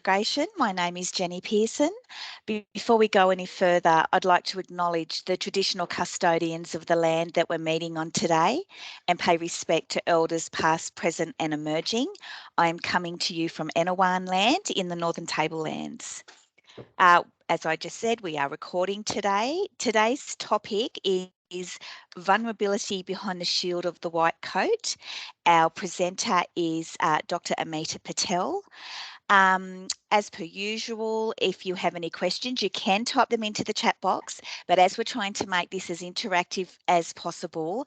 Navigation. My name is Jenny Pearson. Before we go any further, I'd like to acknowledge the traditional custodians of the land that we're meeting on today and pay respect to elders past, present and emerging. I am coming to you from Enewan land in the Northern Tablelands. As I just said, we are recording today. Today's topic is vulnerability behind the shield of the white coat. Our presenter is Dr. Amita Patel. As per usual, if you have any questions, you can type them into the chat box. But as we're trying to make this as interactive as possible,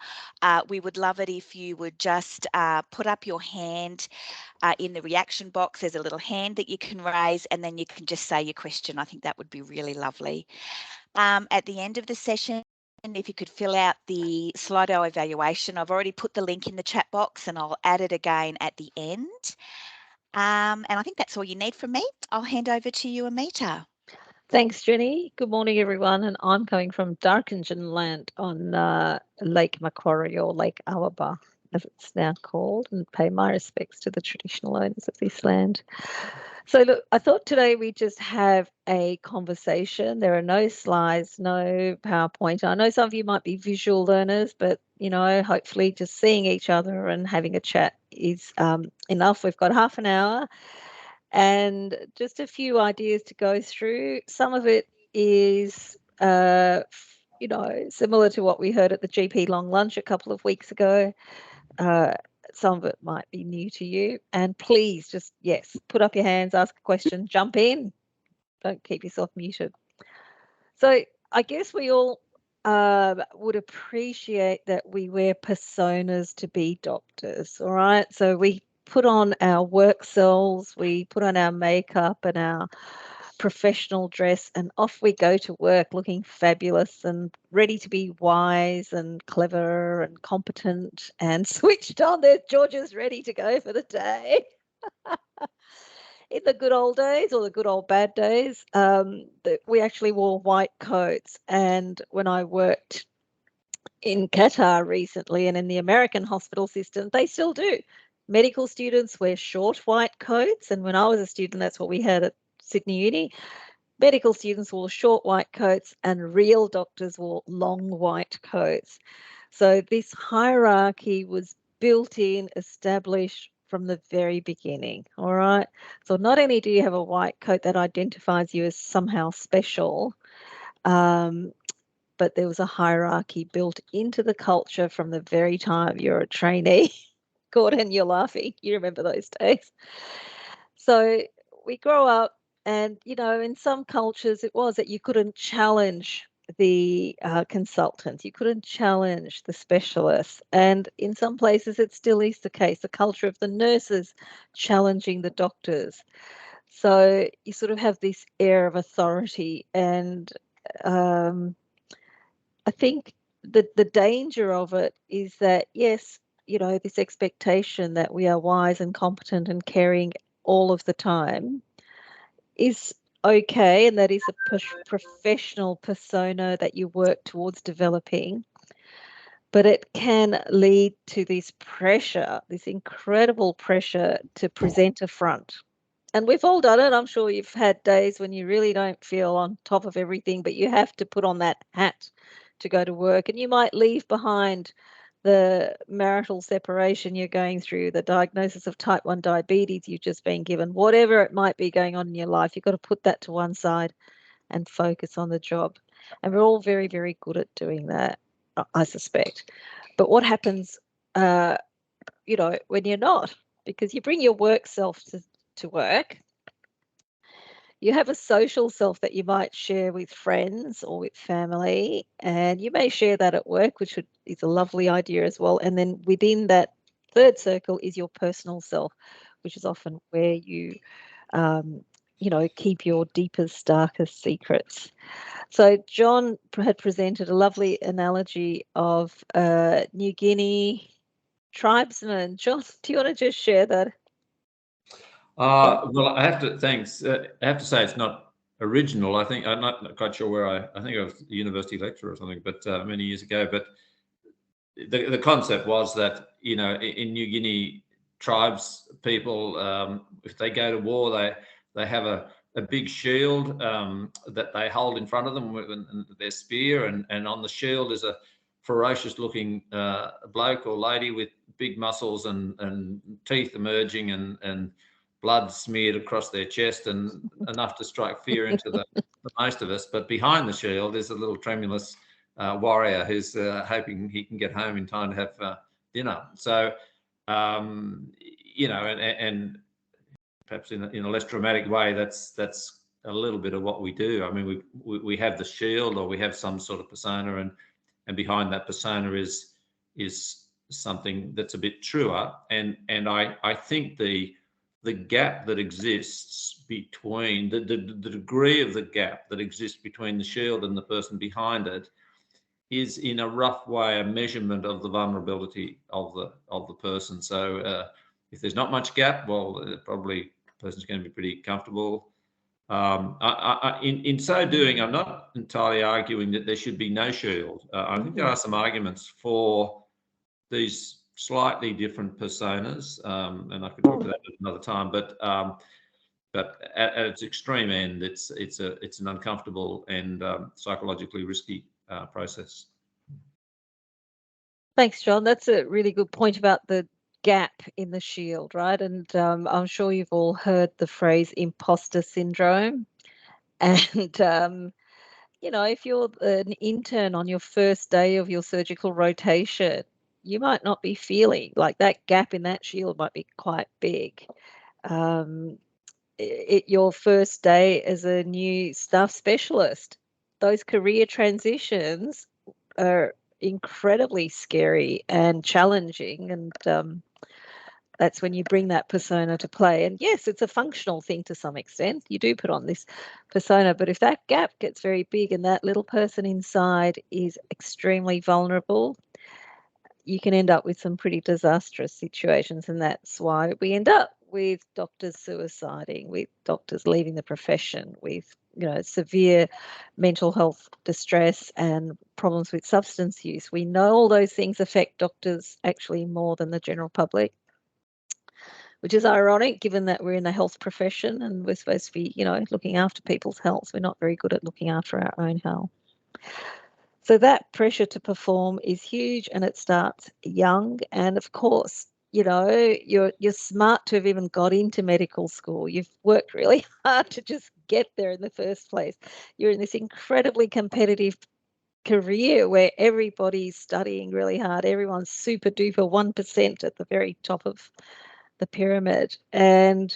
we would love it if you would just put up your hand in the reaction box. There's a little hand that you can raise, and then you can just say your question. I think that would be really lovely. At the end of the session, if you could fill out the Slido evaluation, I've already put the link in the chat box and I'll add it again at the end. And I think that's all you need from me. I'll hand over to you, Amita. Thanks, Jenny. Good morning, everyone. And I'm coming from Darkinjin land on Lake Macquarie, or Lake Awaba, as it's now called, and pay my respects to the traditional owners of this land. So look, I thought today we just have a conversation. There are no slides, no PowerPoint. I know some of you might be visual learners, but hopefully just seeing each other and having a chat is enough. We've got half an hour and just a few ideas to go through. Some of it is similar to what we heard at the GP long lunch a couple of weeks ago. Some of it might be new to you, and please just, put up your hands, ask a question, jump in. Don't keep yourself muted. So I guess we all would appreciate that we wear personas to be doctors, all right? So we put on our work selves, we put on our makeup and our professional dress, and off we go to work looking fabulous and ready to be wise and clever and competent and switched on. There's Georgia's ready to go for the day. In the good old days, or the good old bad days, we actually wore white coats. And when I worked in Qatar recently and in the American hospital system, they still do. Medical students wear short white coats. And when I was a student, that's what we had at Sydney Uni. Medical students wore short white coats and real doctors wore long white coats. So this hierarchy was built in, established from the very beginning, all right? So not only do you have a white coat that identifies you as somehow special, but there was a hierarchy built into the culture from the very time you're a trainee. Gordon, you're laughing. You remember those days. So we grow up and, in some cultures it was that you couldn't challenge the consultants, you couldn't challenge the specialists. And in some places it still is the case, the culture of the nurses challenging the doctors. So you sort of have this air of authority. And I think the danger of it is that, yes, this expectation that we are wise and competent and caring all of the time is okay, and that is a professional persona that you work towards developing. But it can lead to this pressure, this incredible pressure to present a front. And we've all done it. I'm sure you've had days when you really don't feel on top of everything, but you have to put on that hat to go to work, and you might leave behind the marital separation you're going through, the diagnosis of type 1 diabetes you've just been given, whatever it might be going on in your life, you've got to put that to one side and focus on the job. And we're all very, very good at doing that, I suspect. But what happens, when you're not? Because you bring your work self to work. You have a social self that you might share with friends or with family, and you may share that at work, which is a lovely idea as well. And then within that third circle is your personal self, which is often where you, keep your deepest, darkest secrets. So John had presented a lovely analogy of New Guinea tribesmen. John, do you want to just share that? Well, I have to say it's not original. I think I'm not quite sure where I think I was a university lecturer or something, but many years ago. But the concept was that in New Guinea, tribes people, if they go to war, they have a big shield that they hold in front of them with their spear, and on the shield is a ferocious looking bloke or lady with big muscles and teeth emerging and blood smeared across their chest and enough to strike fear into the most of us. But behind the shield is a little tremulous warrior who's hoping he can get home in time to have dinner. So, and perhaps in a less dramatic way, that's a little bit of what we do. I mean, we have the shield, or we have some sort of persona, and behind that persona is something that's a bit truer. And I think the gap that exists between the degree of the gap that exists between the shield and the person behind it is, in a rough way, a measurement of the vulnerability of the person. So if there's not much gap, well, probably the person's going to be pretty comfortable. In so doing, I'm not entirely arguing that there should be no shield. I think there are some arguments for these slightly different personas, and I could talk to that at another time. But at its extreme end, it's an uncomfortable and psychologically risky process. Thanks, John. That's a really good point about the gap in the shield, right? And I'm sure you've all heard the phrase imposter syndrome. And if you're an intern on your first day of your surgical rotation, you might not be feeling like that gap in that shield might be quite big. Your first day as a new staff specialist, those career transitions are incredibly scary and challenging, and that's when you bring that persona to play. And yes, it's a functional thing to some extent. You do put on this persona, but if that gap gets very big and that little person inside is extremely vulnerable, you can end up with some pretty disastrous situations. And that's why we end up with doctors suiciding, with doctors leaving the profession, with severe mental health distress and problems with substance use. We know all those things affect doctors actually more than the general public, which is ironic given that we're in the health profession and we're supposed to be, looking after people's health. We're not very good at looking after our own health. So that pressure to perform is huge, and it starts young. And of course, you're smart to have even got into medical school. You've worked really hard to just get there in the first place. You're in this incredibly competitive career where everybody's studying really hard. Everyone's super duper 1% at the very top of the pyramid. And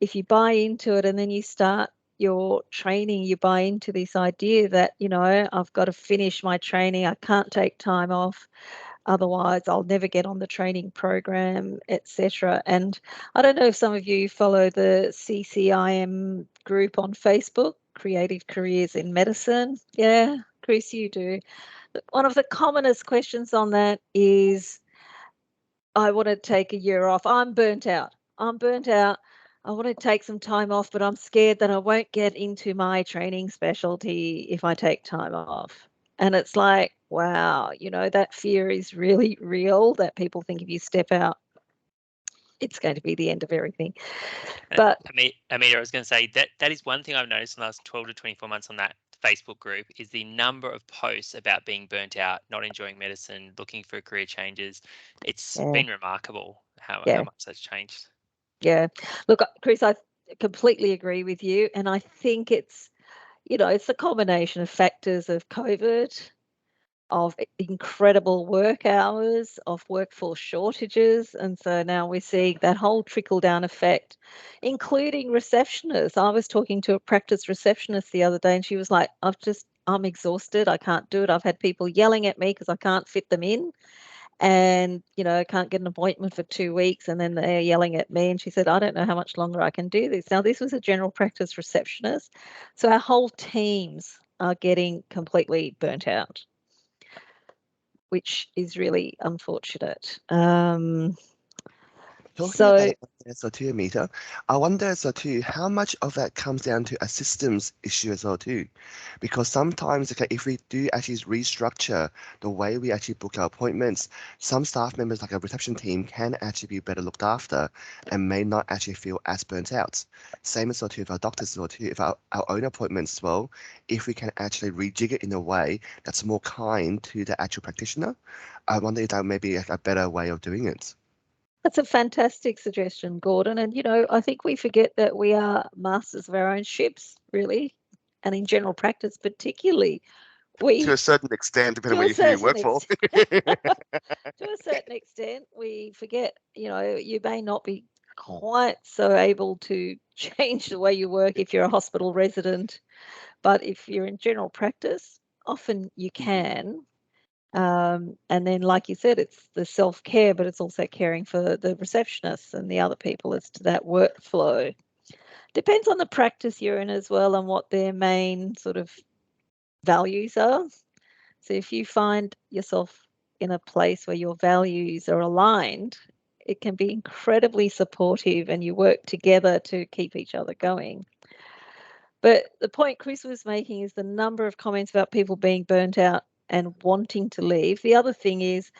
if you buy into it and then you start your training, you buy into this idea that, I've got to finish my training. I can't take time off. Otherwise, I'll never get on the training program, etc. And I don't know if some of you follow the CCIM group on Facebook, Creative Careers in Medicine. Yeah, Chris, you do. One of the commonest questions on that is, I want to take a year off. I'm burnt out. I want to take some time off, but I'm scared that I won't get into my training specialty if I take time off. And it's like, wow, that fear is really real, that people think if you step out, it's going to be the end of everything. But Amita, I was going to say that is one thing I've noticed in the last 12 to 24 months on that Facebook group is the number of posts about being burnt out, not enjoying medicine, looking for career changes. It's been remarkable how much that's changed. Yeah. Look, Chris, I completely agree with you. And I think it's a combination of factors of COVID, of incredible work hours, of workforce shortages. And so now we're seeing that whole trickle-down effect, including receptionists. I was talking to a practice receptionist the other day, and she was like, I'm exhausted. I can't do it. I've had people yelling at me because I can't fit them in. And, can't get an appointment for 2 weeks, and then they're yelling at me. And she said, I don't know how much longer I can do this. Now, this was a general practice receptionist. So our whole teams are getting completely burnt out, which is really unfortunate. Talking about it, so too, Amita, I wonder so too how much of that comes down to a systems issue as well too, because sometimes okay, if we do actually restructure the way we actually book our appointments, some staff members like a reception team can actually be better looked after and may not actually feel as burnt out. Same as so too with our doctors as well too, if our own appointments as well, if we can actually rejig it in a way that's more kind to the actual practitioner, I wonder if that may be a better way of doing it. That's a fantastic suggestion, Gordon. And, I think we forget that we are masters of our own ships, really. And in general practice, particularly, To a certain extent, depending on who you work for. To a certain extent, we forget, you may not be quite so able to change the way you work if you're a hospital resident. But if you're in general practice, often you can. And then, like you said, it's the self-care, but it's also caring for the receptionists and the other people as to that workflow. Depends on the practice you're in as well and what their main sort of values are. So if you find yourself in a place where your values are aligned, it can be incredibly supportive and you work together to keep each other going. But the point Chris was making is the number of comments about people being burnt out and wanting to leave. The other thing is,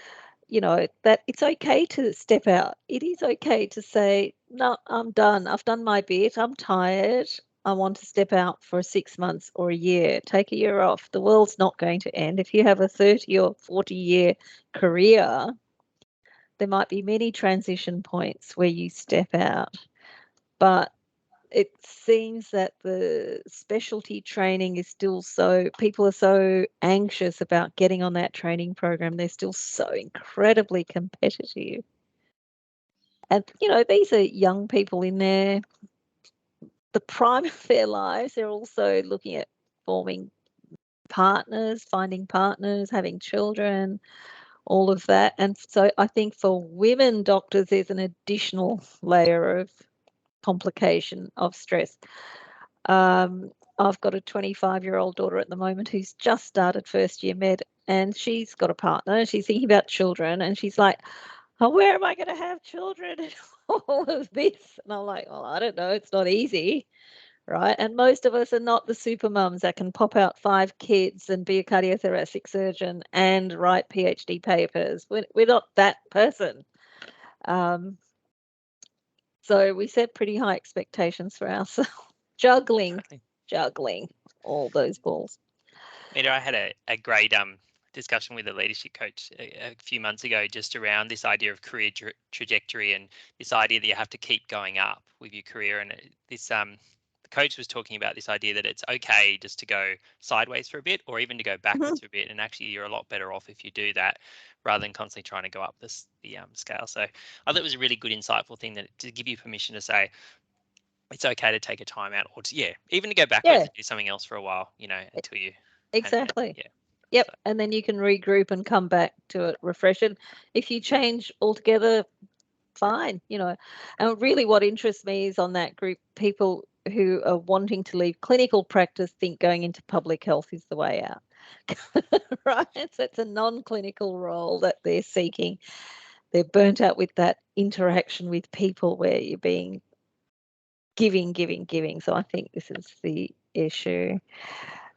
that it's okay to step out. It is okay to say, no, I'm done. I've done my bit. I'm tired. I want to step out for 6 months or a year. Take a year off. The world's not going to end. If you have a 30 or 40-year career, there might be many transition points where you step out. But it seems that the specialty training is still people are so anxious about getting on that training program. They're still so incredibly competitive. And, these are young people in the prime of their lives. They're also looking at forming partners, finding partners, having children, all of that. And so I think for women doctors, there's an additional layer of complication of stress. I've got a 25-year-old daughter at the moment who's just started first year med, and she's got a partner. She's thinking about children, and she's like, oh, where am I going to have children and all of this? And I'm like, well, I don't know. It's not easy, right? And most of us are not the super mums that can pop out 5 kids and be a cardiothoracic surgeon and write PhD papers. We're not that person. So we set pretty high expectations for ourselves. Juggling all those balls. Mita, I had a great discussion with a leadership coach a few months ago just around this idea of career trajectory and this idea that you have to keep going up with your career. And this the coach was talking about this idea that it's okay just to go sideways for a bit or even to go backwards for a bit. And actually, you're a lot better off if you do that rather than constantly trying to go up the scale. So I thought it was a really good, insightful thing to give you permission to say, it's okay to take a time out or even to go backwards and do something else for a while, until you. Exactly. Yep. So. And then you can regroup and come back to it, refresh it. If you change altogether, fine, And really what interests me is on that group, people who are wanting to leave clinical practice think going into public health is the way out. Right? So it's a non-clinical role that they're seeking. They're burnt out with that interaction with people where you're being giving. So I think this is the issue.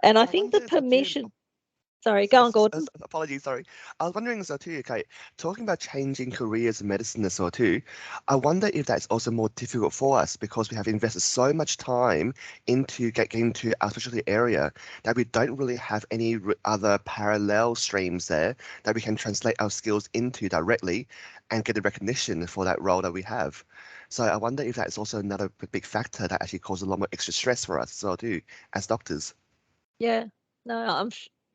And I think the permission. Sorry, go on, Gordon. Apologies, sorry. I was wondering so too, okay, talking about changing careers in medicine as well too, I wonder if that's also more difficult for us because we have invested so much time into getting to our specialty area that we don't really have any other parallel streams there that we can translate our skills into directly and get the recognition for that role that we have. So I wonder if that's also another big factor that actually causes a lot more extra stress for us as well too, as doctors. Yeah, no,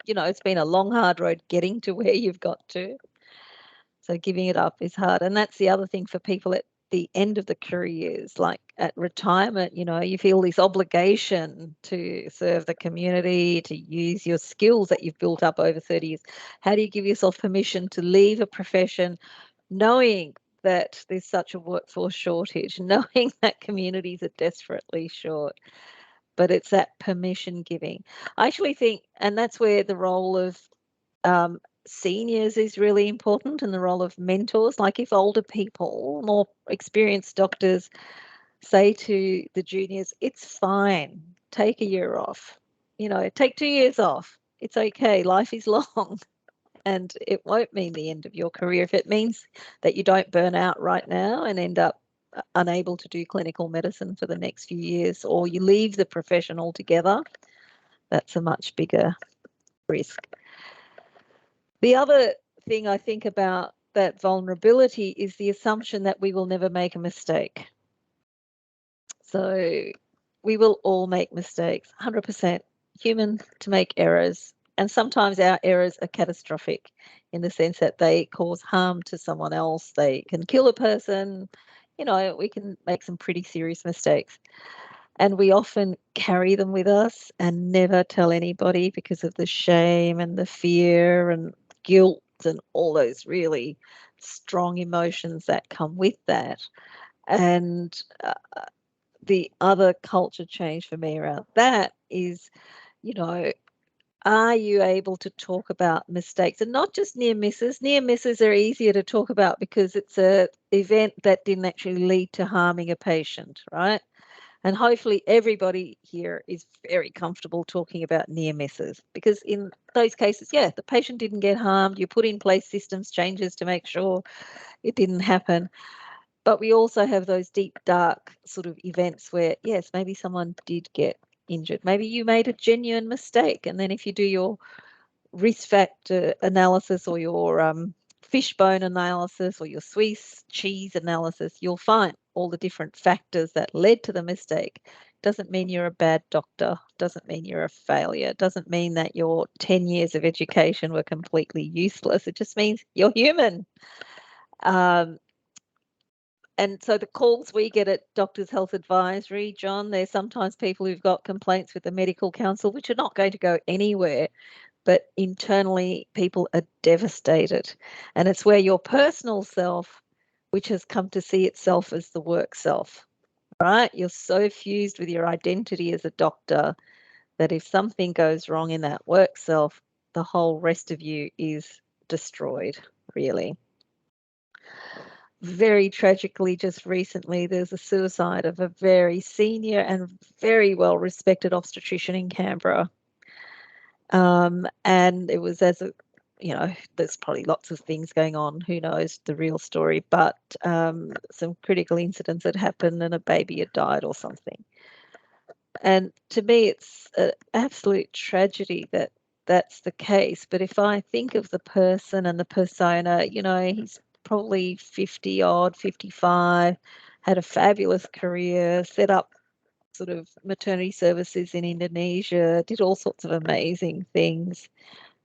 it's been a long, hard road getting to where you've got to. So giving it up is hard. And that's the other thing for people at the end of the careers, like at retirement, you feel this obligation to serve the community, to use your skills that you've built up over 30 years. How do you give yourself permission to leave a profession knowing that there's such a workforce shortage, knowing that communities are desperately short? But it's that permission giving. I actually think, and that's where the role of seniors is really important, and the role of mentors. Like if older people, more experienced doctors say to the juniors, it's fine, take a year off, take 2 years off. It's okay, life is long. And it won't mean the end of your career. If it means that you don't burn out right now and end up unable to do clinical medicine for the next few years, or you leave the profession altogether, that's a much bigger risk. The other thing I think about that vulnerability is the assumption that we will never make a mistake. So we will all make mistakes, 100% human to make errors. And sometimes our errors are catastrophic in the sense that they cause harm to someone else. They can kill a person. We can make some pretty serious mistakes. And we often carry them with us and never tell anybody because of the shame and the fear and guilt and all those really strong emotions that come with that. And the other culture change for me around that is, are you able to talk about mistakes, and not just near misses? Near misses are easier to talk about because it's an event that didn't actually lead to harming a patient, right? And hopefully everybody here is very comfortable talking about near misses, because in those cases, the patient didn't get harmed. You put in place systems changes to make sure it didn't happen. But we also have those deep, dark sort of events where, yes, maybe someone did get injured. Maybe you made a genuine mistake. And then if you do your risk factor analysis or your fishbone analysis or your Swiss cheese analysis, you'll find all the different factors that led to the mistake. Doesn't mean you're a bad doctor. Doesn't mean you're a failure. Doesn't mean that your 10 years of education were completely useless. It just means you're human. And so the calls we get at Doctors Health Advisory, John, there's sometimes people who've got complaints with the medical council, which are not going to go anywhere, but internally people are devastated. And it's where your personal self, which has come to see itself as the work self, right? You're so fused with your identity as a doctor that if something goes wrong in that work self, the whole rest of you is destroyed, really. Very tragically, just recently, there's a suicide of a very senior and very well-respected obstetrician in Canberra. And it was there's probably lots of things going on. Who knows the real story? But some critical incidents had happened and a baby had died or something. And to me, it's an absolute tragedy that that's the case. But if I think of the person and the persona, he's probably 50 odd, 55, had a fabulous career, set up sort of maternity services in Indonesia, did all sorts of amazing things,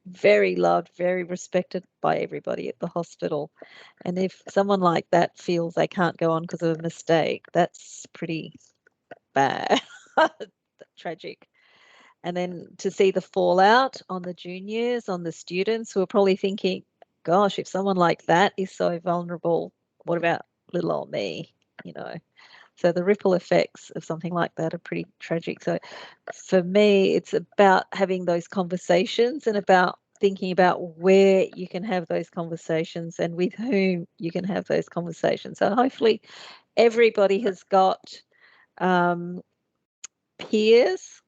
very loved, very respected by everybody at the hospital. And if someone like that feels they can't go on because of a mistake, that's pretty bad, tragic. And then to see the fallout on the juniors, on the students who are probably thinking, gosh, if someone like that is so vulnerable, what about little old me, So the ripple effects of something like that are pretty tragic. So for me, it's about having those conversations and about thinking about where you can have those conversations and with whom you can have those conversations. So hopefully everybody has got peers.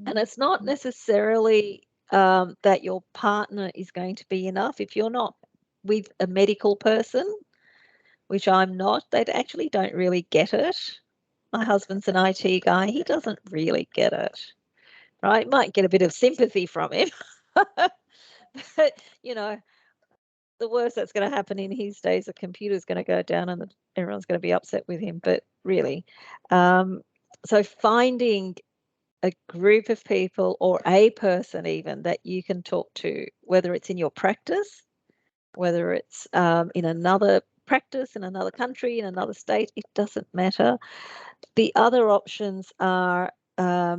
And it's not necessarily that your partner is going to be enough. If you're not with a medical person, which I'm not, they actually don't really get it. My husband's an IT guy. He doesn't really get it, right? Might get a bit of sympathy from him. But, the worst that's going to happen in his days, the computer's going to go down and everyone's going to be upset with him. But really, so finding a group of people or a person even that you can talk to, whether it's in your practice, whether it's in another practice, in another country, in another state, it doesn't matter. The other options are a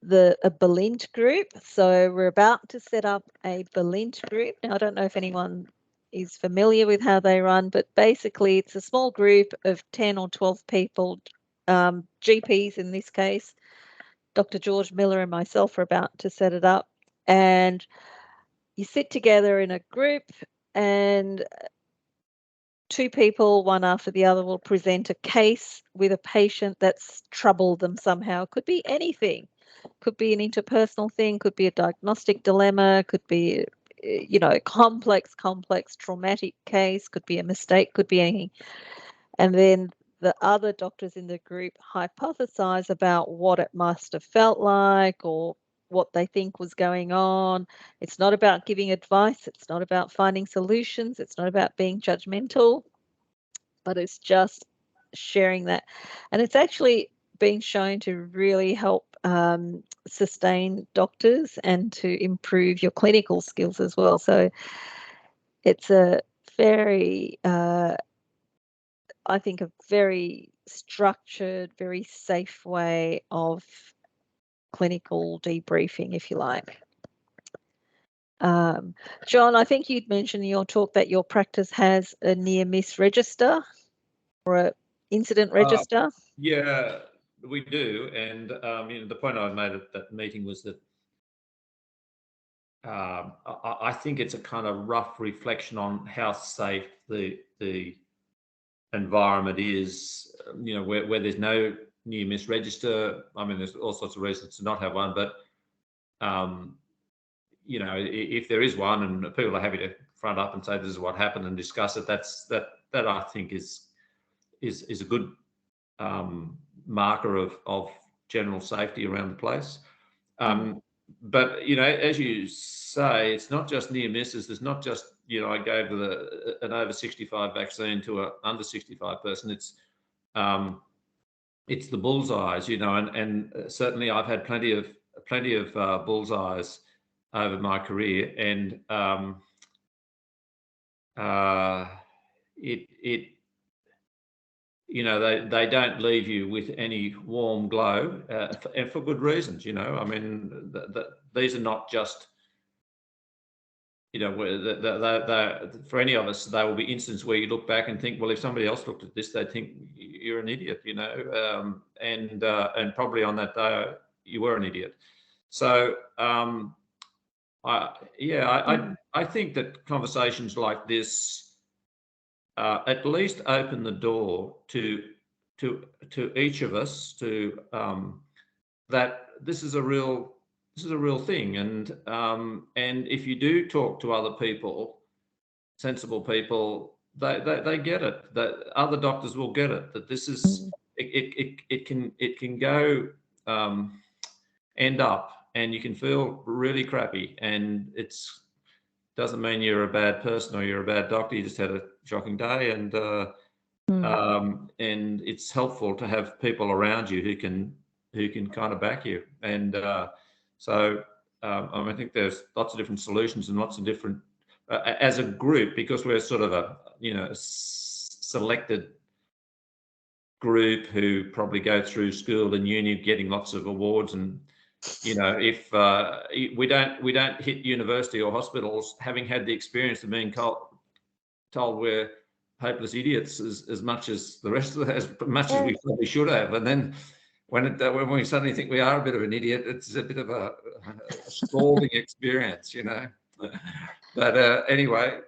Belint group. So we're about to set up a Belint group. Now, I don't know if anyone is familiar with how they run, but basically it's a small group of 10 or 12 people, GPs in this case. Dr. George Miller and myself are about to set it up. And you sit together in a group, and two people, one after the other, will present a case with a patient that's troubled them somehow. It could be anything. Could be an interpersonal thing, could be a diagnostic dilemma, could be, complex traumatic case, could be a mistake, could be anything. And then the other doctors in the group hypothesize about what it must have felt like or what they think was going on. It's not about giving advice. It's not about finding solutions. It's not about being judgmental, but it's just sharing that. And it's actually been shown to really help sustain doctors and to improve your clinical skills as well. So it's a very, I think, a very structured, very safe way of clinical debriefing, if you like. John, I think you'd mentioned in your talk that your practice has a near-miss register or an incident register. Yeah, we do. And the point I made at that meeting was that I think it's a kind of rough reflection on how safe the environment is. Where there's no near-miss register. I mean, there's all sorts of reasons to not have one, but if there is one and people are happy to front up and say this is what happened and discuss it, that I think is a good marker of general safety around the place. But as you say, it's not just near misses. There's not just I gave an over 65 vaccine to an under 65 person. It's the bullseyes, and certainly I've had plenty of bullseyes over my career, and they don't leave you with any warm glow, and for good reasons. I mean, these are not just for any of us. There will be instances where you look back and think, well, if somebody else looked at this, they'd think you're an idiot, and probably on that day you were an idiot. So I think that conversations like this at least open the door to each of us to that this is a real thing, and if you do talk to other people, sensible people, they get it. That other doctors will get it. That this is it can go end up, and you can feel really crappy, and it's doesn't mean you're a bad person or you're a bad doctor. You just had a shocking day, and it's helpful to have people around you who can kind of back you. And so I think there's lots of different solutions and lots of different as a group, because we're sort of a selected group who probably go through school and uni getting lots of awards, and if we don't hit university or hospitals having had the experience of being told we're hopeless idiots as much as the rest of as much as we probably should have, and then when we suddenly think we are a bit of an idiot, it's a bit of a scalding experience, But anyway,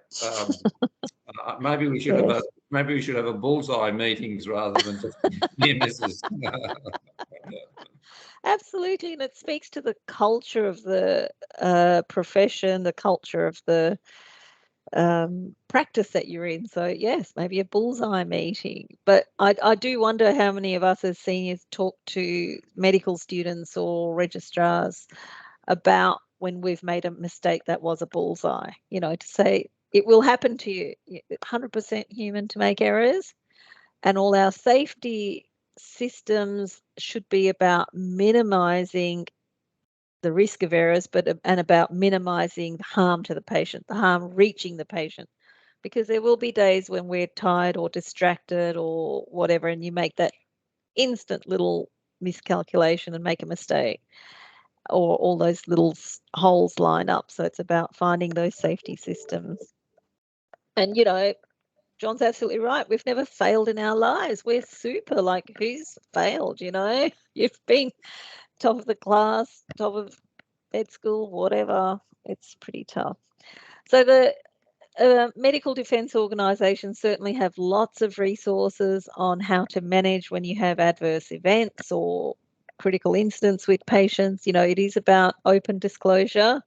maybe we should have a bullseye meetings rather than just near misses. Absolutely, and it speaks to the culture of the profession, the culture of the practice that you're in. So yes, maybe a bullseye meeting. But I do wonder how many of us as seniors talk to medical students or registrars about when we've made a mistake that was a bullseye, to say it will happen to you. 100% human to make errors, and all our safety systems should be about minimizing the risk of errors, and about minimizing harm to the patient, the harm reaching the patient, because there will be days when we're tired or distracted or whatever, and you make that instant little miscalculation and make a mistake, or all those little holes line up. So it's about finding those safety systems. And John's absolutely right. We've never failed in our lives. We're super. Like, who's failed? You've been top of the class, top of med school, whatever. It's pretty tough. So the medical defence organisations certainly have lots of resources on how to manage when you have adverse events or critical incidents with patients. You know, it is about open disclosure.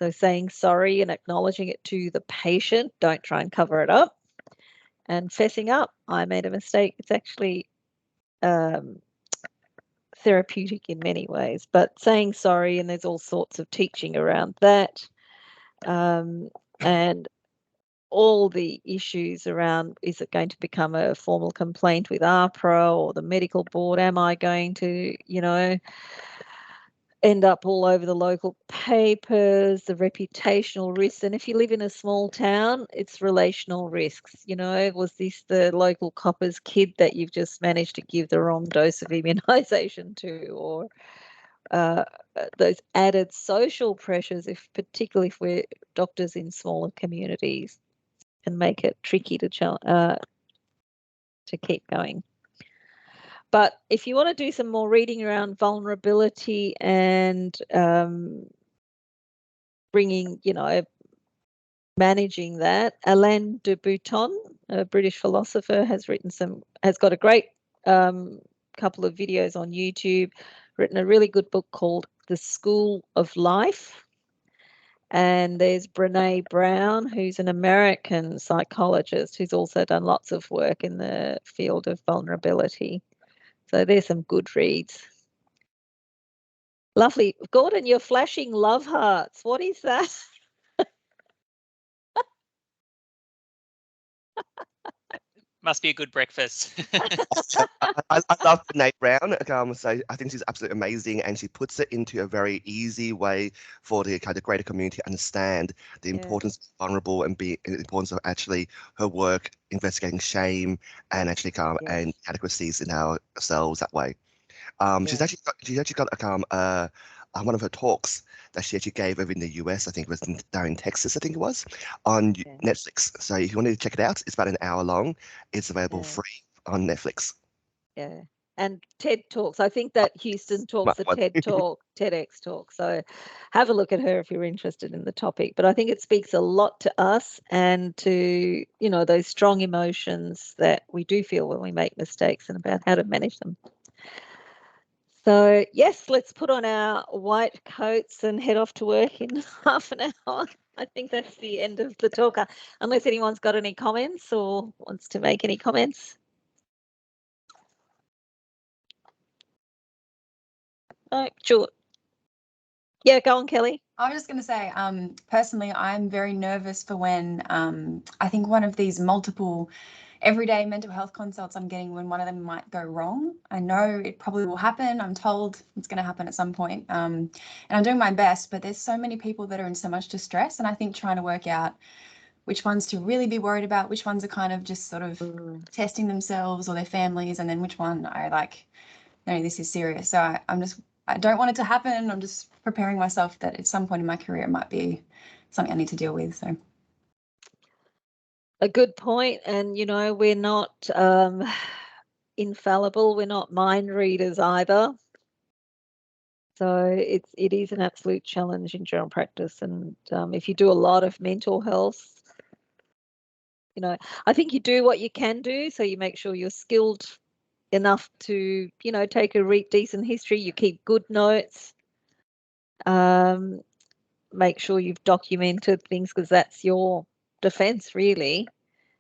So saying sorry and acknowledging it to the patient. Don't try and cover it up. And fessing up, I made a mistake. It's actually therapeutic in many ways, but saying sorry, and there's all sorts of teaching around that. And all the issues around, is it going to become a formal complaint with APRA or the medical board? Am I going to, you know, end up all over the local papers, the reputational risks? And if you live in a small town, it's relational risks. You know, was this the local copper's kid that you've just managed to give the wrong dose of immunisation to? Or those added social pressures, particularly if we're doctors in smaller communities, can make it tricky to keep going. But if you want to do some more reading around vulnerability and bringing, you know, managing that, Alain de Botton, a British philosopher, has got a great couple of videos on YouTube, written a really good book called The School of Life. And there's Brené Brown, who's an American psychologist who's also done lots of work in the field of vulnerability. So there's some good reads. Lovely. Gordon, you're flashing love hearts. What is that? Must be a good breakfast. I love Brené Brown. So I think she's absolutely amazing, and she puts it into a very easy way for the kind of greater community to understand the importance of vulnerable and the importance of actually her work investigating shame and actually and inadequacies in ourselves that way. She's actually got one of her talks that she actually gave over in the US. I think it was down in Texas. I think it was on Netflix. So if you want to check it out, it's about an hour long. It's available free on Netflix. Yeah. And TED Talks. I think that Houston Talks, the TED Talk, TEDx Talk. So have a look at her if you're interested in the topic. But I think it speaks a lot to us and to, you know, those strong emotions that we do feel when we make mistakes and about how to manage them. So, yes, let's put on our white coats and head off to work in half an hour. I think that's the end of the talk, unless anyone's got any comments or wants to make any comments. Oh, sure. Yeah, go on, Kelly. I was just going to say, personally, I'm very nervous for when I think one of these multiple everyday mental health consults I'm getting, when one of them might go wrong. I know it probably will happen. I'm told it's going to happen at some point. And I'm doing my best, but there's so many people that are in so much distress. And I think trying to work out which ones to really be worried about, which ones are kind of just sort of testing themselves or their families, and then which one I like, no, this is serious. So I don't want it to happen. I'm just preparing myself that at some point in my career it might be something I need to deal with. So a good point. And, you know, we're not infallible. We're not mind readers either. So it is an absolute challenge in general practice. And if you do a lot of mental health, you know, I think you do what you can do. So you make sure you're skilled enough to, you know, take a decent history. You keep good notes. Make sure you've documented things, because that's your defense, really.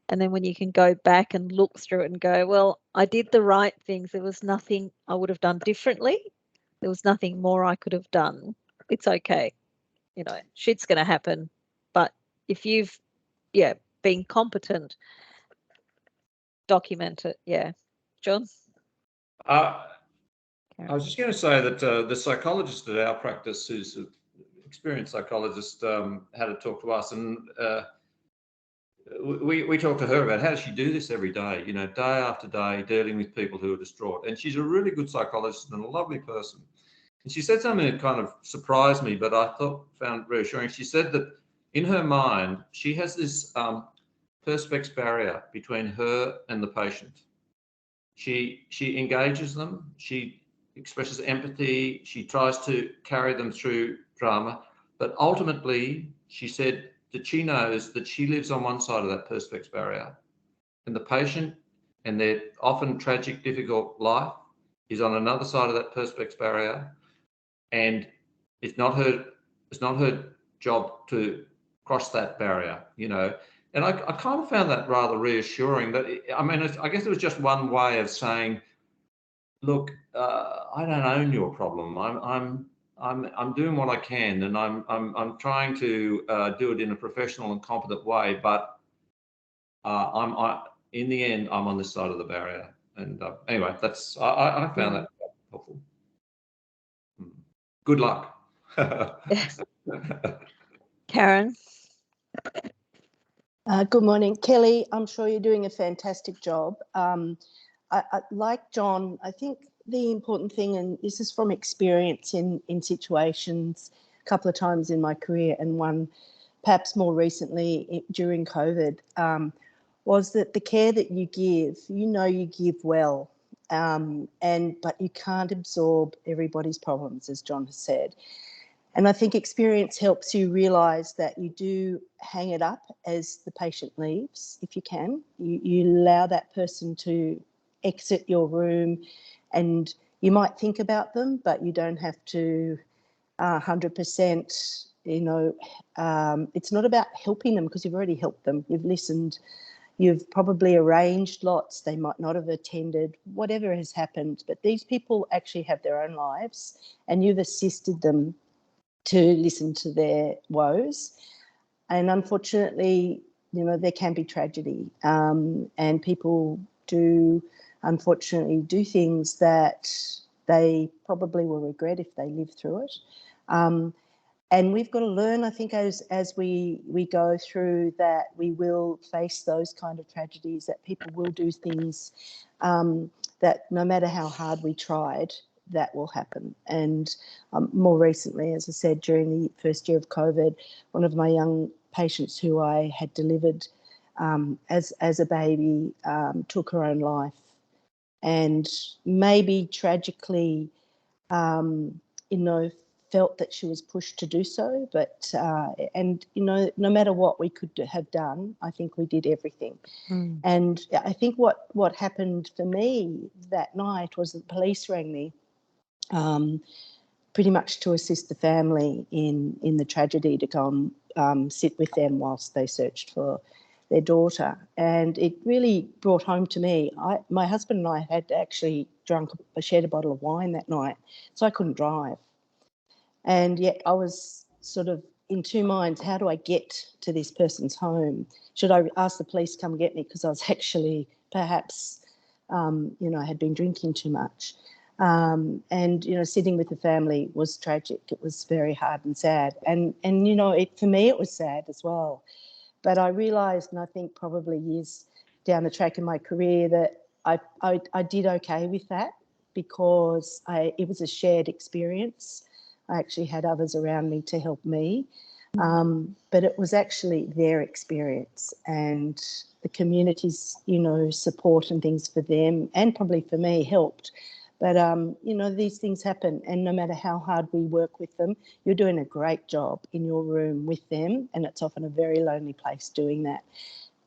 And then when you can go back and look through it and go, well, I did the right things. There was nothing I would have done differently. There was nothing more I could have done. It's okay. You know, shit's going to happen. But if you've, been competent, document it. Yeah. John? I was just going to say that the psychologist at our practice, who's an experienced psychologist, had a talk to us, and we talked to her about how does she do this every day, you know, day after day, dealing with people who are distraught. And she's a really good psychologist and a lovely person. And she said something that kind of surprised me, but I found reassuring. She said that in her mind, she has this perspex barrier between her and the patient. She engages them, she expresses empathy, she tries to carry them through drama, but ultimately, she said, that she knows that she lives on one side of that perspex barrier, and the patient and their often tragic, difficult life is on another side of that perspex barrier, and it's not her job to cross that barrier, you know. And I kind of found that rather reassuring. That, I mean, I guess it was just one way of saying, look, I don't own your problem. I'm doing what I can, and I'm trying to do it in a professional and competent way. But in the end, I'm on this side of the barrier. And anyway, that's I found that helpful. Good luck. Karen? Good morning, Kelly. I'm sure you're doing a fantastic job. Like John, I think the important thing, and this is from experience in situations a couple of times in my career, and one perhaps more recently during COVID, was that the care that you give, you give well, but you can't absorb everybody's problems, as John has said. And I think experience helps you realise that you do hang it up as the patient leaves, if you can. You allow that person to exit your room, and you might think about them, but you don't have to 100%, it's not about helping them, because you've already helped them. You've listened, you've probably arranged lots, they might not have attended, whatever has happened. But these people actually have their own lives, and you've assisted them to listen to their woes. And unfortunately, there can be tragedy, and people do unfortunately do things that they probably will regret if they live through it. And we've got to learn, I think, as we go through, that we will face those kind of tragedies, that people will do things that no matter how hard we tried, that will happen. And more recently, as I said, during the first year of COVID, one of my young patients who I had delivered as a baby took her own life, and maybe tragically, felt that she was pushed to do so. But no matter what we could have done, I think we did everything. And I think what happened for me that night was that the police rang me, pretty much to assist the family in the tragedy, to go and sit with them whilst they searched for their daughter. And it really brought home to me, my husband and I had actually shared a bottle of wine that night, so I couldn't drive. And yet I was sort of in two minds: how do I get to this person's home? Should I ask the police to come get me, because I was actually perhaps, I had been drinking too much. And sitting with the family was tragic. It was very hard and sad. And for me, it was sad as well. But I realised, and I think probably years down the track in my career, that I did okay with that, because it was a shared experience. I actually had others around me to help me, but it was actually their experience, and the community's, support and things for them, and probably for me, helped. But, these things happen, and no matter how hard we work with them, you're doing a great job in your room with them, and it's often a very lonely place doing that.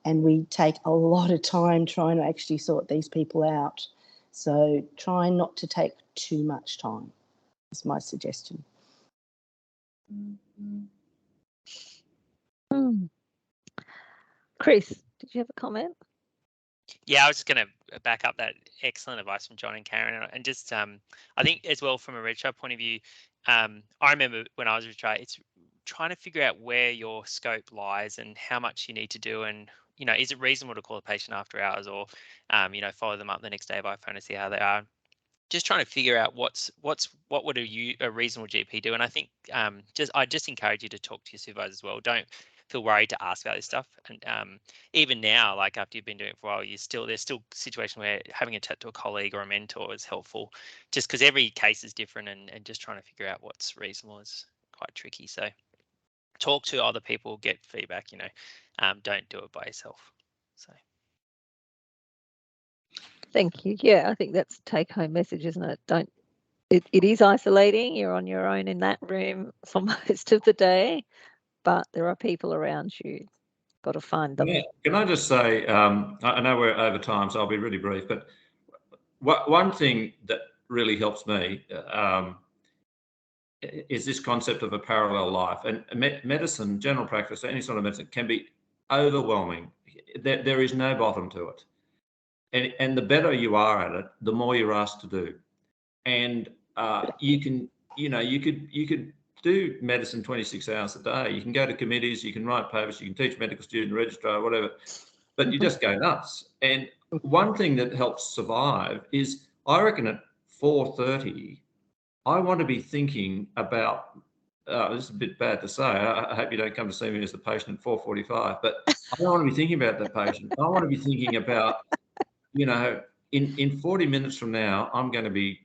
And we take a lot of time trying to actually sort these people out. So try not to take too much time, is my suggestion. Chris, did you have a comment? Yeah, I was just going to back up that excellent advice from John and Karen, and just I think as well from a registrar point of view, I remember when I was a registrar, it's trying to figure out where your scope lies and how much you need to do, and is it reasonable to call a patient after hours, or follow them up the next day by phone to see how they are. Just trying to figure out what would a reasonable GP do. And I think I just encourage you to talk to your supervisor as well. Don't feel worried to ask about this stuff. And even now, like after you've been doing it for a while, there's still situations where having a chat to a colleague or a mentor is helpful, just because every case is different, and just trying to figure out what's reasonable is quite tricky. So talk to other people, get feedback, don't do it by yourself. So. Thank you. Yeah, I think that's a take-home message, isn't it? It is isolating. You're on your own in that room for most of the day. but there are people around you. Got to find them. Can I just say, I know we're over time, so I'll be really brief, but one thing that really helps me is this concept of a parallel life. And medicine, general practice, any sort of medicine can be overwhelming. There is no bottom to it. And the better you are at it, the more you're asked to do. And you could do medicine 26 hours a day. You can go to committees, you can write papers, you can teach medical student, registrar, whatever, but you just go nuts. And one thing that helps survive is, I reckon at 4:30, I want to be thinking about, this is a bit bad to say, I hope you don't come to see me as the patient at 4:45, but I don't want to be thinking about that patient. I want to be thinking about, in 40 minutes from now, I'm going to be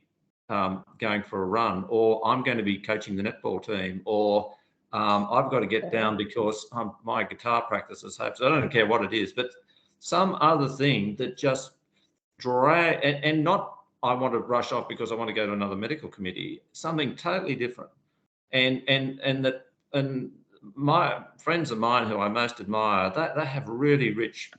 going for a run, or I'm going to be coaching the netball team, or I've got to get down because my guitar practice is hopes. I don't care what it is, but some other thing that just drag, and not I want to rush off because I want to go to another medical committee, something totally different. And my friends of mine who I most admire, they have really rich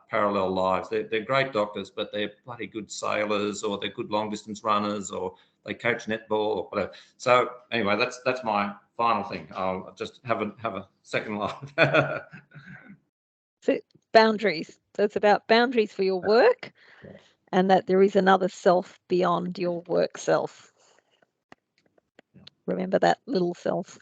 parallel lives. They're great doctors, but they're bloody good sailors, or they're good long distance runners, or they coach netball or whatever. So anyway, that's my final thing. I'll just have a second life. So boundaries. So it's about boundaries for your work, and that there is another self beyond your work self. Remember that little self.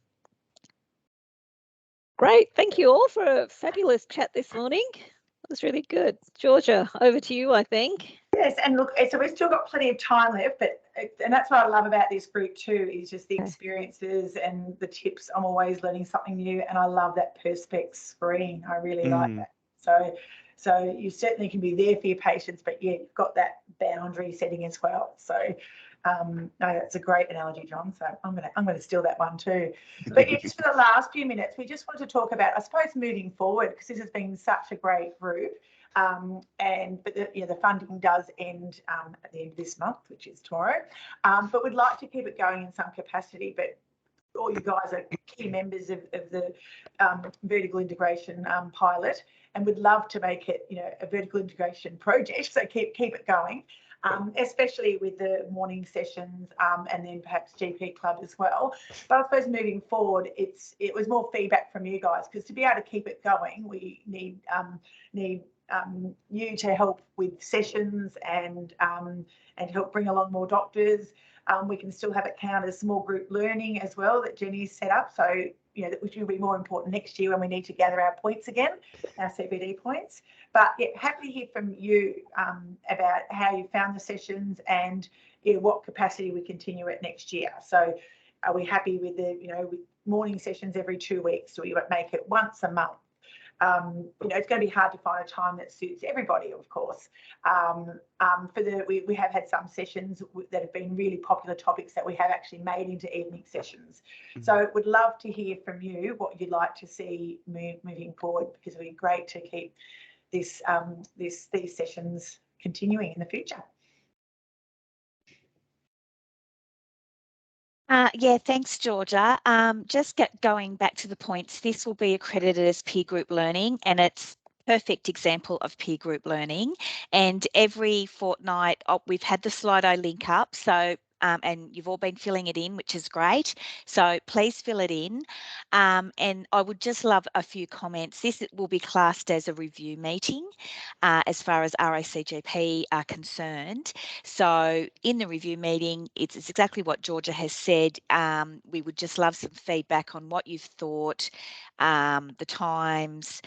Great. Thank you all for a fabulous chat this morning. That was really good. Georgia, over to you, I think. Yes, and look, so we've still got plenty of time left, and that's what I love about this group too, is just the experiences and the tips. I'm always learning something new, and I love that perspex screen. I really like that. So you certainly can be there for your patients, but yeah, you've got that boundary setting as well. So no, that's a great analogy, John. So I'm gonna steal that one too. But yeah, just for the last few minutes, we just want to talk about, I suppose, moving forward, because this has been such a great group. But the funding does end at the end of this month, which is tomorrow. But we'd like to keep it going in some capacity. But all you guys are key members of the vertical integration pilot, and we'd love to make it, a vertical integration project. So keep it going. Especially with the morning sessions and then perhaps GP Club as well. But I suppose moving forward, it was more feedback from you guys, because to be able to keep it going, we need you to help with sessions and help bring along more doctors. We can still have it count as small group learning as well that Jenny's set up. So, which will be more important next year when we need to gather our points again, our CPD points. But yeah, happy to hear from you about how you found the sessions and what capacity we continue it next year. So are we happy with with morning sessions every 2 weeks? Do we make it once a month? It's going to be hard to find a time that suits everybody, of course. We have had some sessions that have been really popular topics that we have actually made into evening sessions. So would love to hear from you what you'd like to see moving forward, because it would be great to keep these sessions continuing in the future. Yeah, thanks, Georgia. Just going back to the points, this will be accredited as peer group learning, and it's perfect example of peer group learning. And every fortnight, we've had the Slido link up, so and you've all been filling it in, which is great. So please fill it in. And I would just love a few comments. This will be classed as a review meeting as far as RACGP are concerned. So in the review meeting, it's exactly what Georgia has said. We would just love some feedback on what you've thought, the times,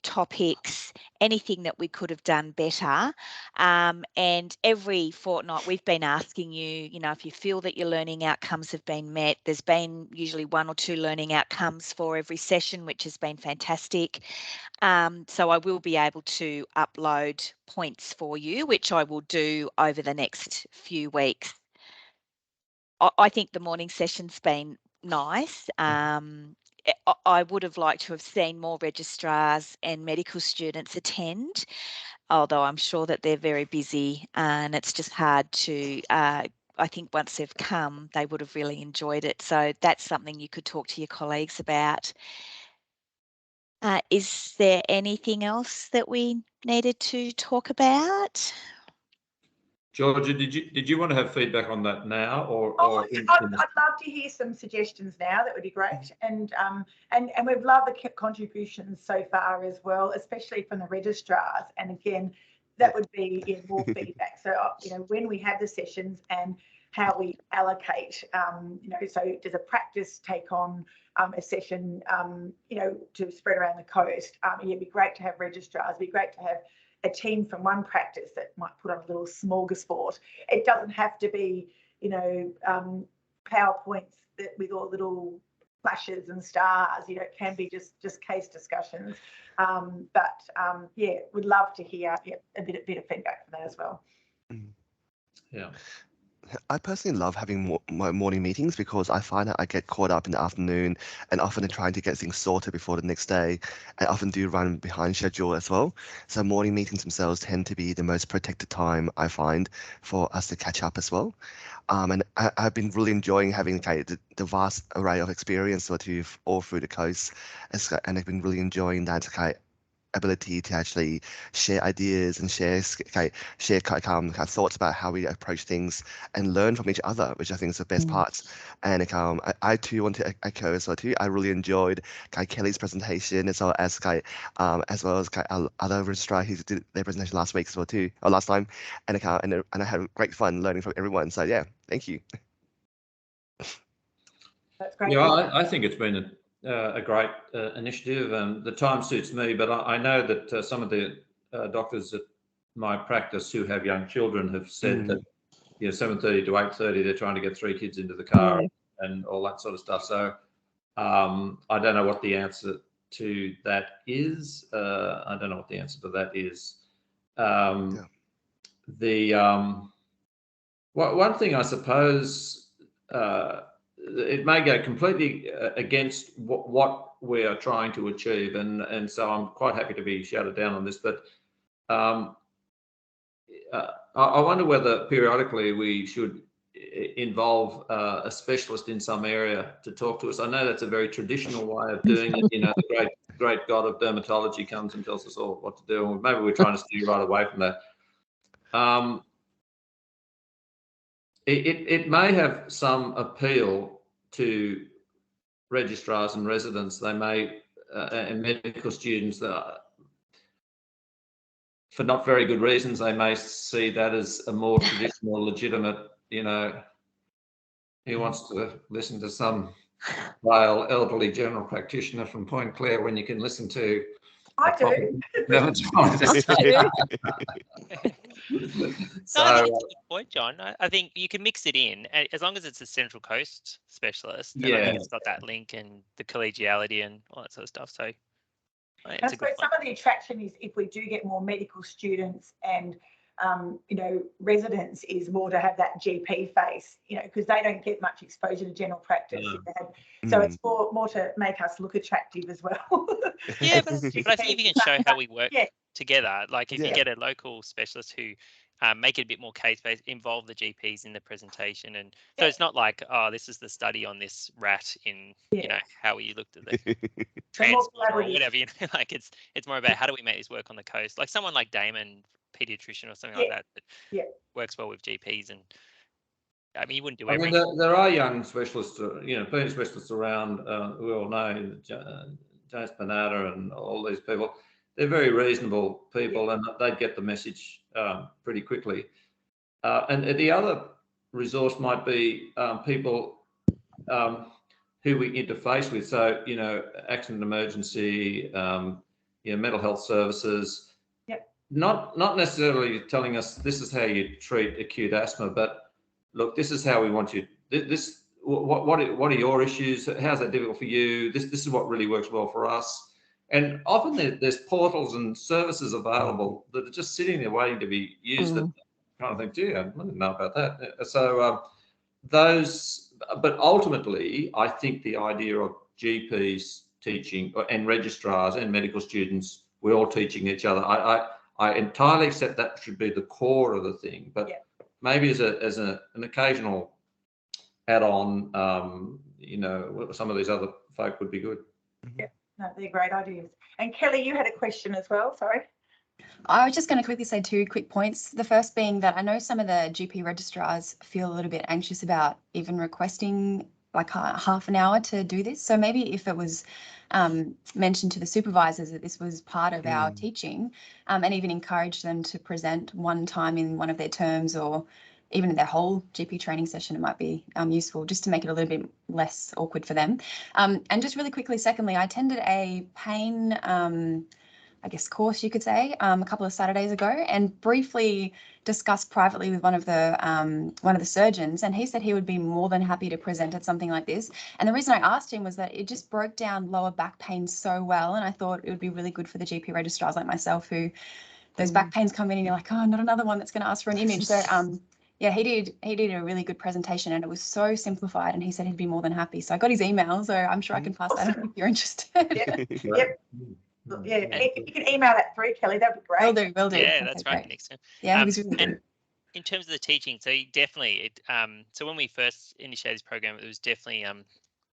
topics, anything that we could have done better. And every fortnight we've been asking you, if you feel that your learning outcomes have been met. There's been usually 1 or 2 learning outcomes for every session, which has been fantastic. So I will be able to upload points for you, which I will do over the next few weeks. I think the morning session's been nice. I would have liked to have seen more registrars and medical students attend, although I'm sure that they're very busy and it's just hard to I think once they've come, they would have really enjoyed it. So that's something you could talk to your colleagues about. Is there anything else that we needed to talk about? Georgia, did you want to have feedback on that now, or I'd love to hear some suggestions now. That would be great. And we've loved the contributions so far as well, especially from the registrars. And again, that would be more feedback. So when we have the sessions and how we allocate, so does a practice take on a session, to spread around the coast? It'd be great to have registrars. It'd be great to have a team from one practice that might put on a little smorgasbord. It doesn't have to be, PowerPoints with all little flashes and stars. It can be just case discussions. Would love to hear a bit of feedback from that as well. Yeah. I personally love having my morning meetings because I find that I get caught up in the afternoon and often trying to get things sorted before the next day. I often do run behind schedule as well. So morning meetings themselves tend to be the most protected time I find for us to catch up as well. And I've been really enjoying having the vast array of experience all through the coast, and I've been really enjoying that ability to actually share ideas and share thoughts about how we approach things and learn from each other, which I think is the best part. And I too want to echo as well too. I really enjoyed Kelly's presentation as well as other registrars who did their presentation last week as well too, or last time, and I had great fun learning from everyone. So yeah, thank you. That's great. Yeah, I think it's been a great initiative. The time suits me, but I know that some of the doctors at my practice who have young children have said that 7:30 to 8:30 they're trying to get 3 kids into the car and all that sort of stuff. So I don't know what the answer to that is. One thing I suppose it may go completely against what we are trying to achieve, and so I'm quite happy to be shouted down on this, but I wonder whether periodically we should involve a specialist in some area to talk to us. I know that's a very traditional way of doing it. The great god of dermatology comes and tells us all what to do, and maybe we're trying to steer right away from that. It may have some appeal to registrars and residents. They may, and medical students, for not very good reasons, they may see that as a more traditional, legitimate, who wants to listen to some frail elderly general practitioner from Point Clare when you can listen to I do. dermatologist. So, I think it's a good point, John. I think you can mix it in as long as it's a Central Coast specialist. And I think it's got that link and the collegiality and all that sort of stuff. So I suppose some of the attraction is if we do get more medical students and residents, is more to have that GP face, because they don't get much exposure to general practice. So it's more to make us look attractive as well. Yeah, but I think if you can show how we work together, like if you get a local specialist who make it a bit more case-based, involve the GPs in the presentation, and so it's not like, oh, this is the study on this rat in how you looked at the transport or whatever. Like it's more about how do we make this work on the coast, like someone like Damon, pediatrician or something like that works well with GPs. And I mean, you wouldn't do everything. I mean, there are young specialists, plenty of specialists around. We all know James Panada and all these people. They're very reasonable people, and they'd get the message pretty quickly. And the other resource might be people who we interface with. So, accident and emergency, mental health services. Not necessarily telling us this is how you treat acute asthma, but look, this is how we want you. What are your issues? How's that difficult for you? This is what really works well for us. And often there's portals and services available that are just sitting there waiting to be used. That kind of think, gee, I didn't know about that. So but ultimately, I think the idea of GPs teaching and registrars and medical students, we're all teaching each other. I entirely accept that should be the core of the thing, but maybe as an occasional add-on, some of these other folk would be good. Yeah, no, they're great ideas. And Kelly, you had a question as well, sorry. I was just going to quickly say 2 quick points. The first being that I know some of the GP registrars feel a little bit anxious about even requesting like half an hour to do this. So maybe if it was mentioned to the supervisors that this was part of our teaching, and even encourage them to present one time in one of their terms or even in their whole GP training session, it might be useful just to make it a little bit less awkward for them. And just really quickly, secondly, I attended a pain course, you could say, a couple of Saturdays ago, and briefly discussed privately with one of the surgeons, and he said he would be more than happy to present at something like this. And the reason I asked him was that it just broke down lower back pain so well, and I thought it would be really good for the GP registrars like myself who those back pains come in and you're like, oh, not another one that's going to ask for an image. So yeah, he did a really good presentation, and it was so simplified, and he said he'd be more than happy. So I got his email, so I'm sure I can pass that on if you're interested. Yep. Yeah, if you can email that through, Kelly, that'd be great. Will do. Yeah, Okay, that's right. great. Next time. Yeah, it was really and good. in terms of the teaching, so definitely, so when we first initiated this program, it was definitely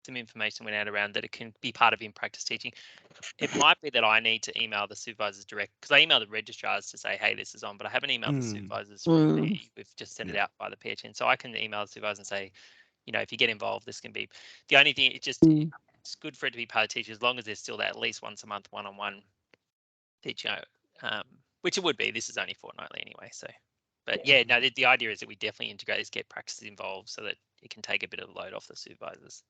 some information went out around that it can be part of in-practice teaching. It might be that I need to email the supervisors direct, because I email the registrars to say, hey, this is on, but I haven't emailed the supervisors from me. We've just sent it out by the PHN. So I can email the supervisor and say, if you get involved, this can be the only thing. It's good for it to be part of teaching as long as there's still that at least once a month one-on-one teaching, which it would be. This is only fortnightly anyway. So, but yeah, no, the idea is that we definitely integrate this, get practices involved so that it can take a bit of the load off the supervisors.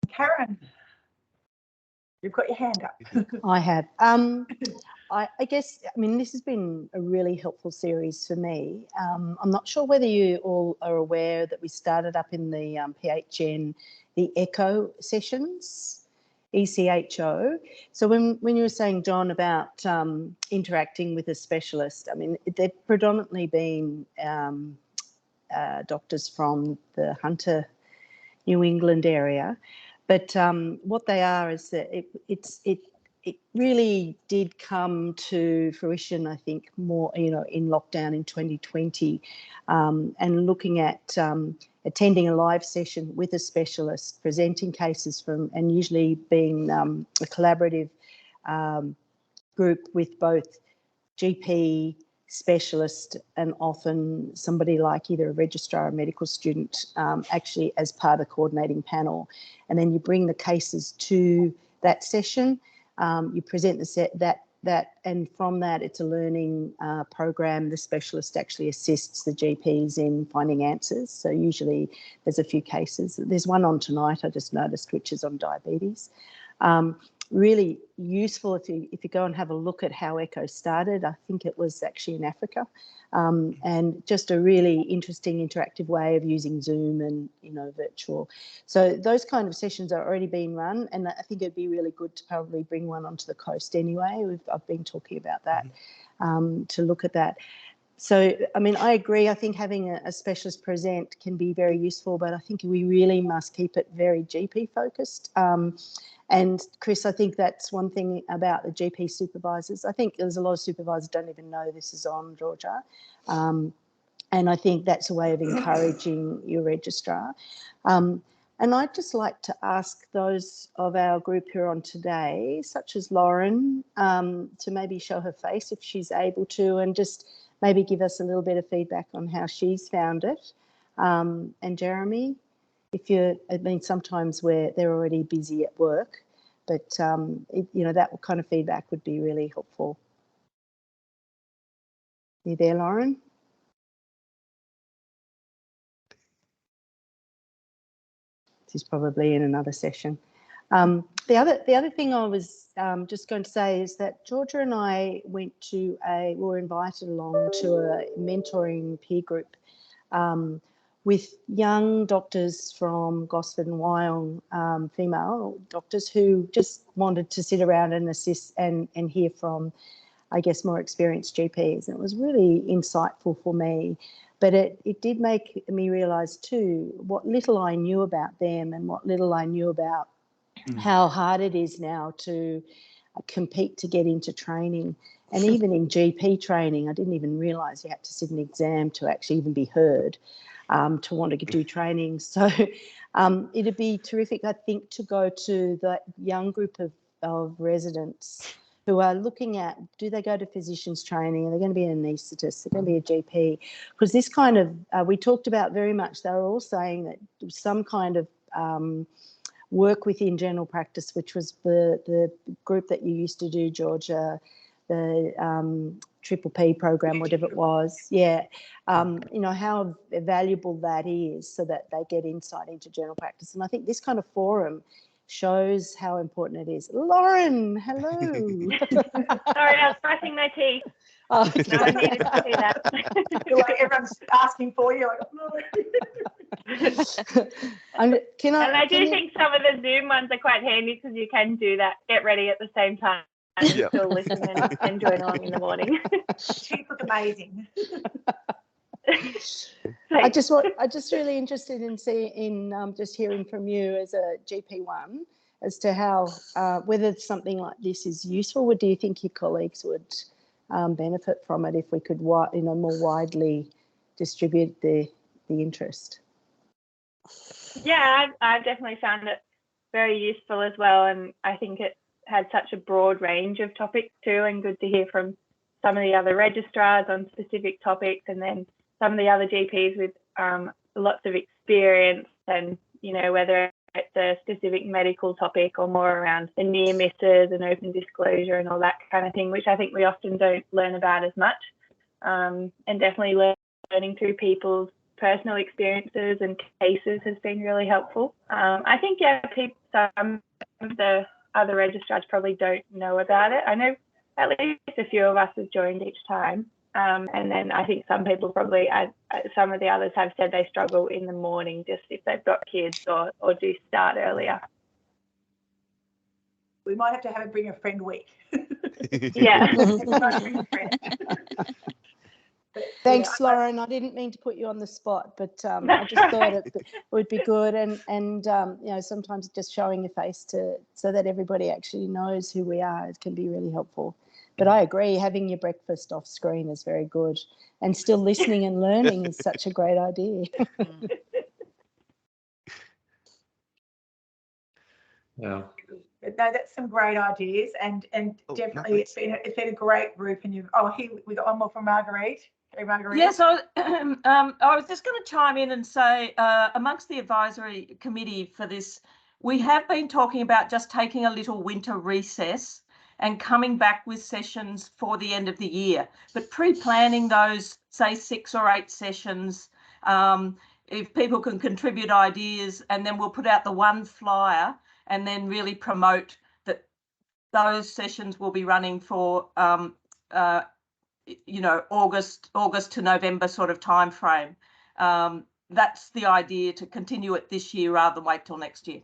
Karen, you've got your hand up. I have. I guess, this has been a really helpful series for me. I'm not sure whether you all are aware that we started up in the PHN, the ECHO sessions, ECHO. So when you were saying, John, about interacting with a specialist, they've predominantly been doctors from the Hunter, New England area. But what they are is that it really did come to fruition, I think, more, in lockdown in 2020, and looking at attending a live session with a specialist, presenting cases from, and usually being a collaborative group with both GP, specialist, and often somebody like either a registrar or a medical student actually as part of the coordinating panel. And then you bring the cases to that session. You present that, and from that, it's a learning program. The specialist actually assists the GPs in finding answers. So usually there's a few cases. There's one on tonight, I just noticed, which is on diabetes. Really useful if you go and have a look at how ECHO started. I think it was actually in Africa, and just a really interesting interactive way of using Zoom and virtual. So those kind of sessions are already being run, and I think it'd be really good to probably bring one onto the coast anyway. I've been talking about that, to look at that. So, I agree. I think having a specialist present can be very useful, but I think we really must keep it very GP focused. And Chris, I think that's one thing about the GP supervisors. I think there's a lot of supervisors don't even know this is on, Georgia. And I think that's a way of encouraging your registrar. And I'd just like to ask those of our group who are on today, such as Lauren, to maybe show her face if she's able to, and just maybe give us a little bit of feedback on how she's found it. And Jeremy, if sometimes they're already busy at work, but that kind of feedback would be really helpful. You there, Lauren? She's probably in another session. The other thing I was just going to say is that Georgia and I were invited along to a mentoring peer group with young doctors from Gosford and Wyong, female doctors who just wanted to sit around and assist and hear from, I guess, more experienced GPs. And it was really insightful for me. But it did make me realise too what little I knew about them and what little I knew about how hard it is now to compete to get into training. And even in GP training, I didn't even realise you had to sit an exam to actually even be heard, to want to do training. So it'd be terrific, I think, to go to that young group of residents who are looking at, do they go to physicians training? Are they going to be an anaesthetist? They're going to be a GP? Because this kind of, we talked about very much, they were all saying that some kind of work within general practice, which was the group that you used to do, Georgia, the Triple P program, whatever it was. Yeah. You know, how valuable that is so that they get insight into general practice. And I think this kind of forum shows how important it is. Lauren, hello. Sorry, I was brushing my teeth. Oh, No one needed to see that. You're like everyone's asking for you. And I do think some of the Zoom ones are quite handy because you can do that, get ready at the same time and still listen and join along in the morning. She look amazing. I'm just really interested in just hearing from you as a GP1 as to how whether something like this is useful. Or do you think your colleagues would benefit from it if we could, more widely distribute the interest? Yeah, I've definitely found it very useful as well, and I think it had such a broad range of topics too, and good to hear from some of the other registrars on specific topics, and then some of the other GPs with lots of experience, and whether it's a specific medical topic or more around the near misses and open disclosure and all that kind of thing, which I think we often don't learn about as much, and definitely learning through people's personal experiences and cases has been really helpful. I think some of the other registrars probably don't know about it. I know at least a few of us have joined each time. And then I think some people probably, some of the others have said they struggle in the morning just if they've got kids or do start earlier. We might have to have a bring a friend week. Yeah. Thanks, Lauren. I didn't mean to put you on the spot, but I just thought it would be good, and sometimes just showing your face so that everybody actually knows who we are, it can be really helpful. But I agree, having your breakfast off screen is very good, and still listening and learning is such a great idea. Yeah. No, that's some great ideas, and definitely it's been a great group. And we got one more from Marguerite. Hey, Marguerite. Yes, I was just going to chime in and say, amongst the advisory committee for this, we have been talking about just taking a little winter recess and coming back with sessions for the end of the year, but pre-planning those, say, 6 or 8 sessions, if people can contribute ideas, and then we'll put out the one flyer and then really promote that those sessions will be running for August to November sort of time frame. That's the idea, to continue it this year rather than wait till next year.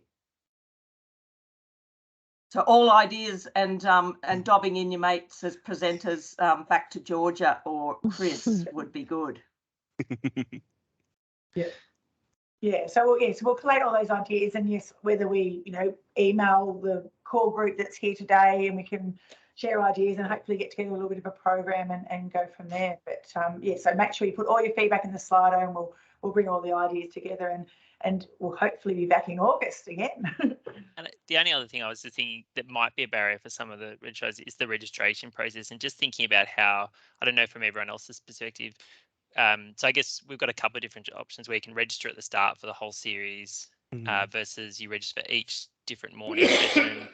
So all ideas and dobbing in your mates as presenters back to Georgia or Chris would be good. Yeah. So we'll collate all those ideas, and yes, whether we email the core group that's here today, and we can share ideas and hopefully get together a little bit of a program and go from there. But so make sure you put all your feedback in the Slido, and we'll bring all the ideas together, and we'll hopefully be back in August again. And the only other thing I was just thinking that might be a barrier for some of the registrars is the registration process, and just thinking about how, I don't know from everyone else's perspective, so I guess we've got a couple of different options where you can register at the start for the whole series versus you register for each different morning session.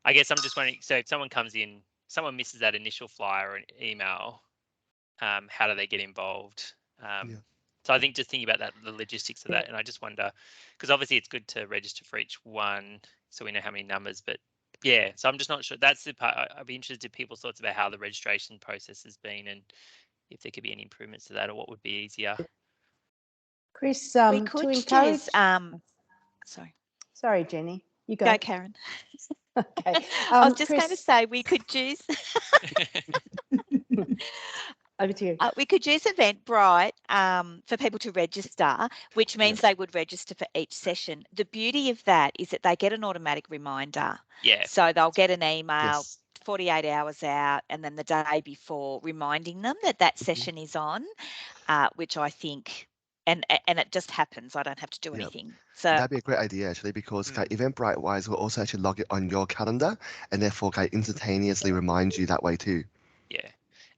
I guess I'm just wondering, so if someone comes in, someone misses that initial flyer or an email, how do they get involved? So I think just thinking about that, the logistics of that, and I just wonder, because obviously it's good to register for each one so we know how many numbers, but yeah, so I'm just not sure. That's the part. I'd be interested in people's thoughts about how the registration process has been and if there could be any improvements to that or what would be easier. Chris, we could to encourage... Sorry, Jenny. You go. Go, Karen. Okay. I was just going to say we could use... Over to you. We could use Eventbrite for people to register, which means they would register for each session. The beauty of that is that they get an automatic reminder. Yeah. So they'll get an email 48 hours out, and then the day before reminding them that that session is on, which I think, and it just happens. I don't have to do anything. So that'd be a great idea actually, because Eventbrite wise will also actually log it on your calendar and therefore instantaneously remind you that way too. Yeah,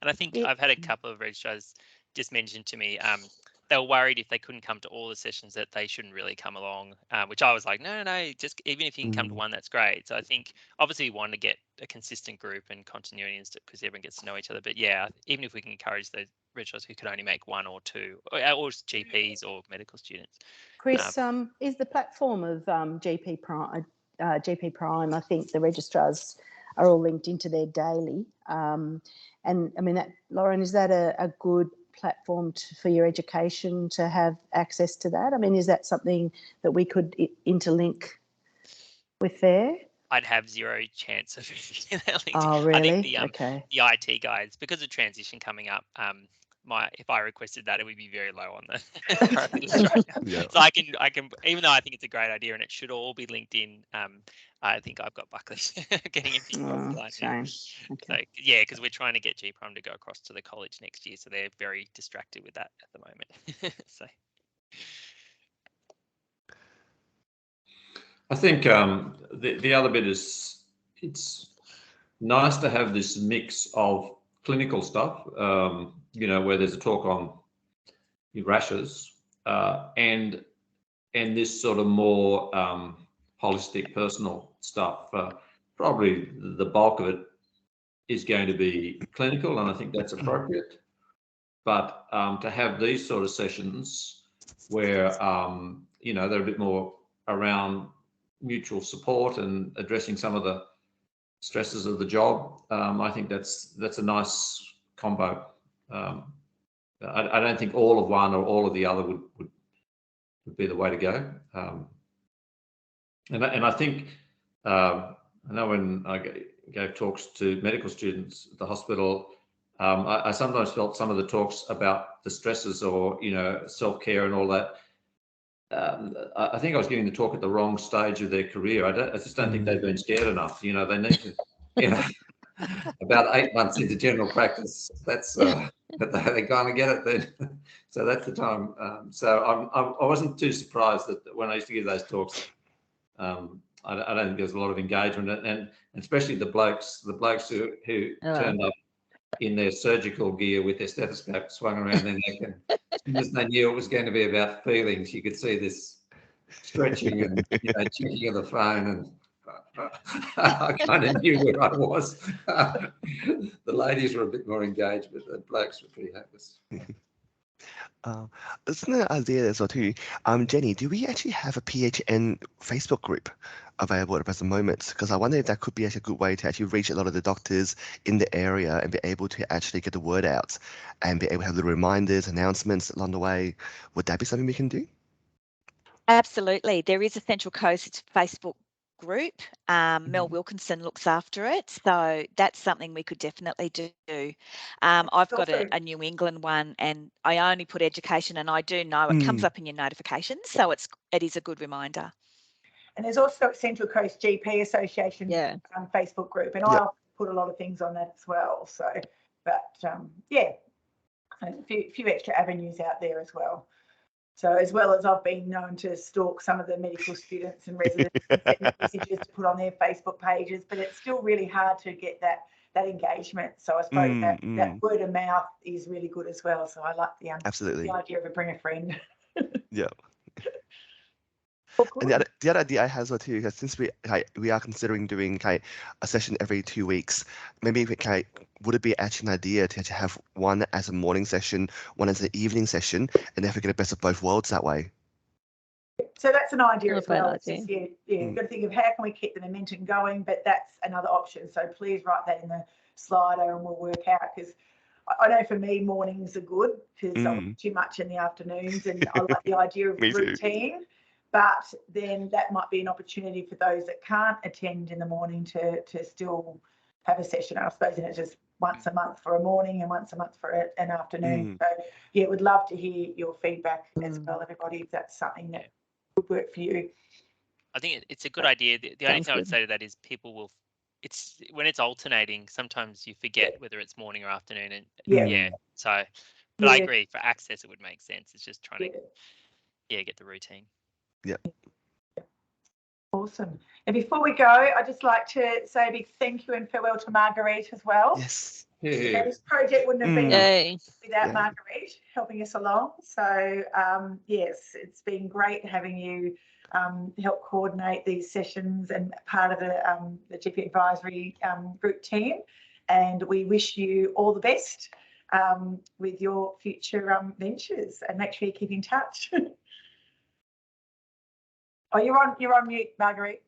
and I think I've had a couple of registrars just mention to me they were worried if they couldn't come to all the sessions that they shouldn't really come along, which I was like, no, just even if you can come to one, that's great. So I think obviously we want to get a consistent group and continuity and stuff because everyone gets to know each other. But yeah, even if we can encourage those registrars who could only make one or two, or GPs or medical students. Chris, is the platform of GP Prime, I think the registrars are all linked into their daily. And I mean, Lauren, is that a good platform for your education to have access to that? I mean, is that something that we could interlink with there? I'd have zero chance of that. Oh, really? I think okay. The IT guys, because of transition coming up, if I requested that, it would be very low on the priority list right now. Yeah. So I can, even though I think it's a great idea and it should all be linked in, I think I've got Buckley's getting everything across the line. Shame. Okay. So yeah, because we're trying to get G Prime to go across to the college next year, so they're very distracted with that at the moment. So. I think the other bit is it's nice to have this mix of clinical stuff, where there's a talk on rashes and this sort of more holistic personal stuff. Probably the bulk of it is going to be clinical, and I think that's appropriate. But to have these sort of sessions where, they're a bit more around mutual support and addressing some of the stresses of the job, I think that's a nice combo. I don't think all of one or all of the other would be the way to go. And I think I know when I gave talks to medical students at the hospital, I sometimes felt some of the talks about the stresses or self-care and all that. I think I was giving the talk at the wrong stage of their career. I just don't think they've been scared enough. They need to, about 8 months into general practice, that's they kind of get it then. So that's the time. So I wasn't too surprised that when I used to give those talks, I don't think there's a lot of engagement, and especially the blokes who turned up in their surgical gear with their stethoscope swung around their neck, and as soon as they knew it was going to be about feelings, you could see this stretching and checking of the phone, and I kind of knew where I was. The ladies were a bit more engaged, but the blokes were pretty hopeless. Isn't there an idea as well too? Jenny, do we actually have a PHN Facebook group available at the present moment? Because I wonder if that could be actually a good way to actually reach a lot of the doctors in the area and be able to actually get the word out and be able to have the reminders, announcements along the way. Would that be something we can do? Absolutely. There is a Central Coast Facebook group. Mel Wilkinson looks after it, so that's something we could definitely do. I've got a New England one, and I only put education, and I do know it comes up in your notifications, so it is a good reminder. And there's also a Central Coast GP Association Facebook group, and I'll put a lot of things on that as well. So, but a few extra avenues out there as well. So as well as I've been known to stalk some of the medical students and residents and send messages to put on their Facebook pages, but it's still really hard to get that engagement. So I suppose that word of mouth is really good as well. So I like the idea of a bring a friend. Yeah. And the other idea I have as well too, because since we are considering doing a session every 2 weeks, maybe would it be actually an idea to actually have one as a morning session, one as an evening session, and if we get the best of both worlds that way? So that's an idea as well. You've got to think of how can we keep the momentum going, but that's another option. So please write that in the slido and we'll work out, because I know for me mornings are good because I'm too much in the afternoons, and I like the idea of routine. But then that might be an opportunity for those that can't attend in the morning to still have a session. I suppose it's just once a month for a morning and once a month for an afternoon. So yeah, would love to hear your feedback as well, everybody, if that's something that would work for you. I think it's a good idea. The only thing I would say to that is people will, it's when it's alternating, sometimes you forget whether it's morning or afternoon. And Yeah. so, but I Yeah. agree, for access, it would make sense. It's just trying to, get the routine. Awesome. And before we go, I'd just like to say a big thank you and farewell to Marguerite as well. Yes. Yeah, this project wouldn't have been Yay. without Marguerite helping us along. So yes, it's been great having you help coordinate these sessions and part of the GP advisory group team. And we wish you all the best with your future ventures, and make sure you keep in touch. Oh, you're on mute, Marguerite.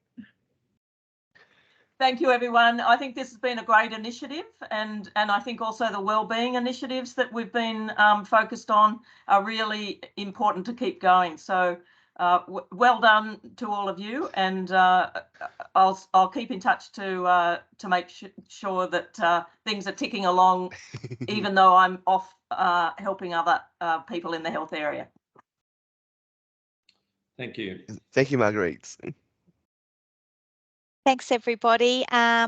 Thank you, everyone. I think this has been a great initiative, and I think also the wellbeing initiatives that we've been focused on are really important to keep going. So well done to all of you, and I'll keep in touch to make sure that things are ticking along, even though I'm off helping other people in the health area. Thank you. Thank you, Marguerite. Thanks, everybody. I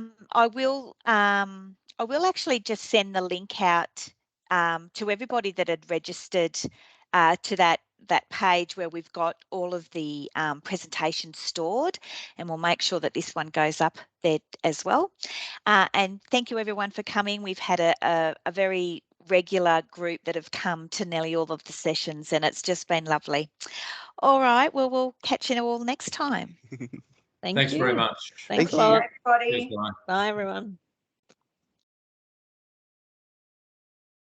will actually just send the link out to everybody that had registered to that page where we've got all of the presentations stored, and we'll make sure that this one goes up there as well. And thank you, everyone, for coming. We've had a very regular group that have come to nearly all of the sessions, and it's just been lovely. All right, well, we'll catch you all next time. Thank Thanks you. very much. Thanks Thank a you. lot. Everybody. Cheers, bye. Bye, everyone.